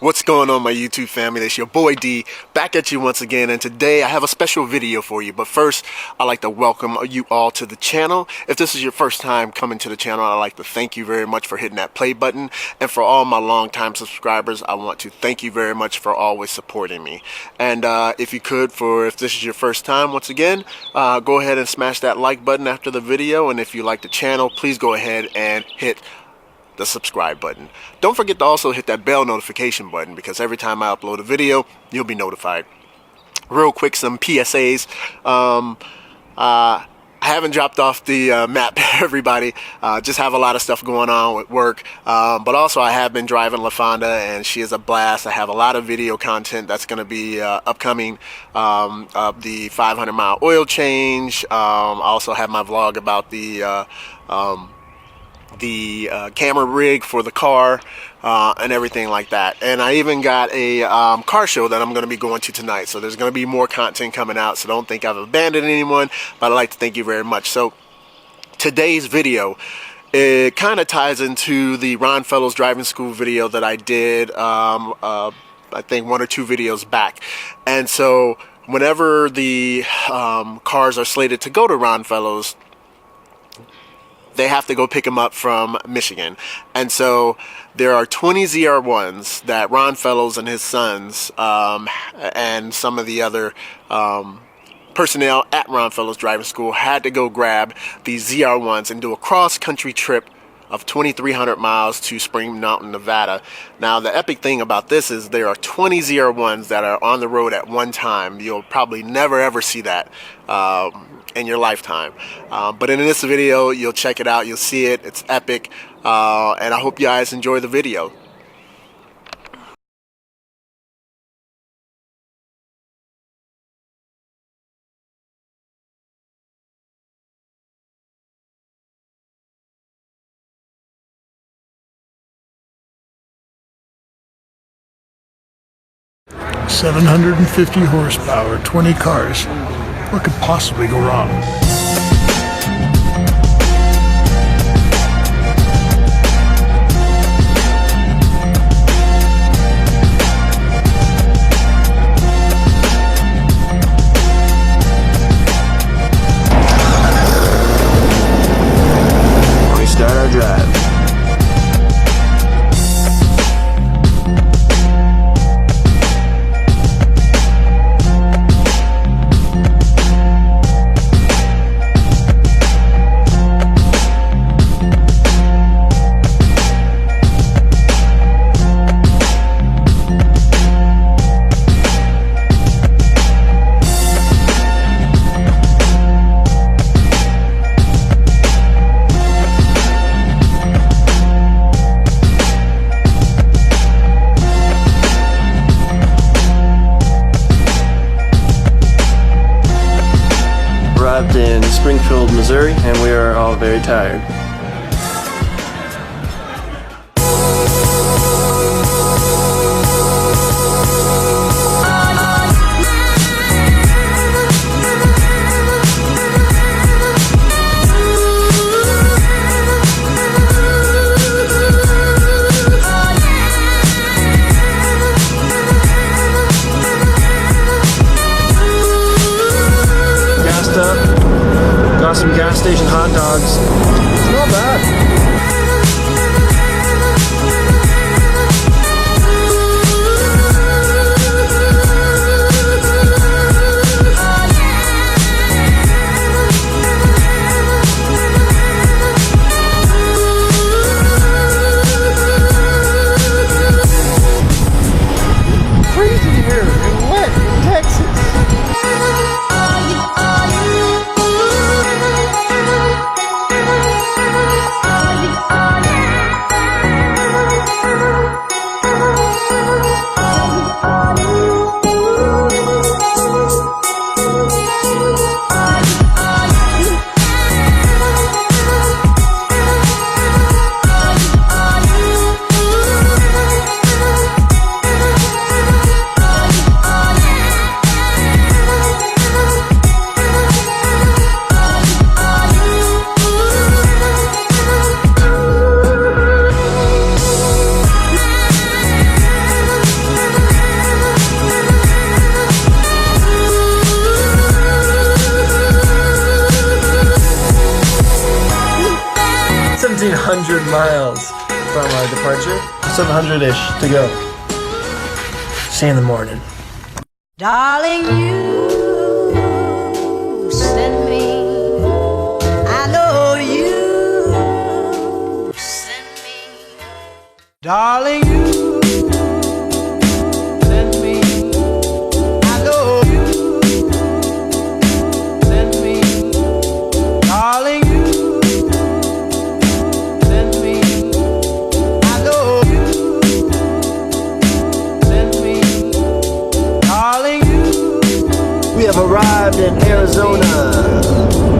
What's going on, my YouTube family? It's your boy D, back at you once again, and today I have a special video for you. But first, I'd like to welcome you all to the channel. If this is your first time coming to the channel, I'd like to thank you very much for hitting that play button. And for all my longtime subscribers, I want to thank you very much for always supporting me. And if you could, if this is your first time, once again, go ahead and smash that like button after the video. And if you like the channel, please go ahead and hit the subscribe button. Don't forget to also hit that bell notification button, because every time I upload a video, you'll be notified. Real quick, some PSAs. I haven't dropped off the map, everybody. Just have a lot of stuff going on with work. But also, I have been driving LaFonda, and she is a blast. I have a lot of video content that's going to be upcoming of the 500-mile oil change. I also have my vlog about the camera rig for the car and everything like that. And I even got a car show that I'm going to be going to tonight, so there's going to be more content coming out, so don't think I've abandoned anyone, but I'd like to thank you very much. So today's video, it kind of ties into the Ron Fellows driving school video that I did I think 1 or 2 videos back. And so whenever the cars are slated to go to Ron Fellows, they have to go pick them up from Michigan. And so there are 20 ZR1s that Ron Fellows and his sons and some of the other personnel at Ron Fellows Driving School had to go grab these ZR1s and do a cross-country trip of 2,300 miles to Spring Mountain, Nevada. Now, the epic thing about this is there are 20 ZR1s that are on the road at one time. You'll probably never ever see that in your lifetime. But in this video, you'll check it out. You'll see it. It's epic. And I hope you guys enjoy the video. $750 horsepower, 20 cars. What could possibly go wrong? We start our drive. Arrived in Springfield, Missouri, and we are all very tired. Got some gas station hot dogs. miles from our departure. 700-ish to go. See you in the morning. Darling, you send me. I know you send me. Darling, you send me. I know you send me. Darling, you send me. I know you send me. Darling, We have arrived in Arizona.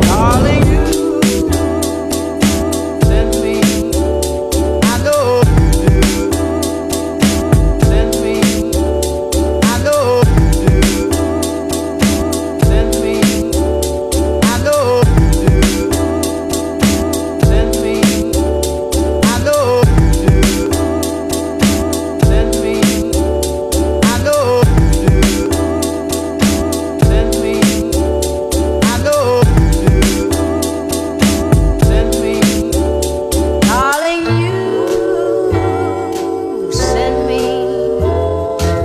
darling, you send me. I know you do. Send me. I know you do. Send me. I know you do. Send me. I know you do. Send me. I know you do. Send me. I know you do. Send me. Darling, you send me.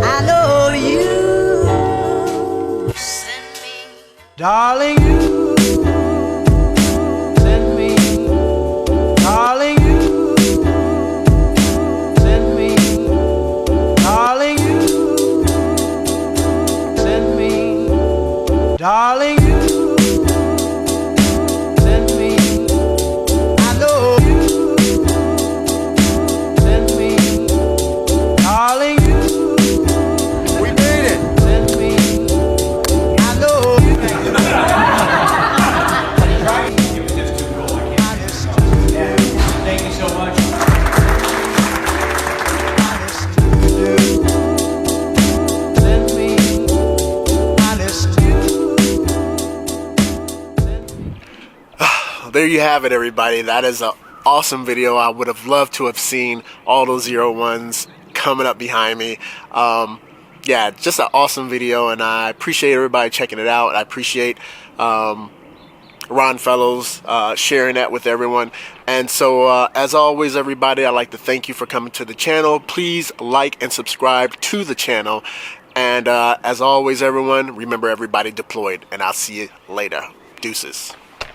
I know you send me. Darling, you send me. Darling, you send me. Darling, you send me. Darling, you send me. I know you send me. Darling, you We made it. send me. I know you. Thank you so much. Send me. Honest you. There you have it, everybody. That is an awesome video. I would have loved to have seen all those 01s coming up behind me. Yeah, just an awesome video, and I appreciate everybody checking it out. I appreciate Ron Fellows sharing that with everyone. And so as always, everybody, I'd like to thank you for coming to the channel. Please like and subscribe to the channel. And as always, everyone, remember, everybody deployed, and I'll see you later. Deuces.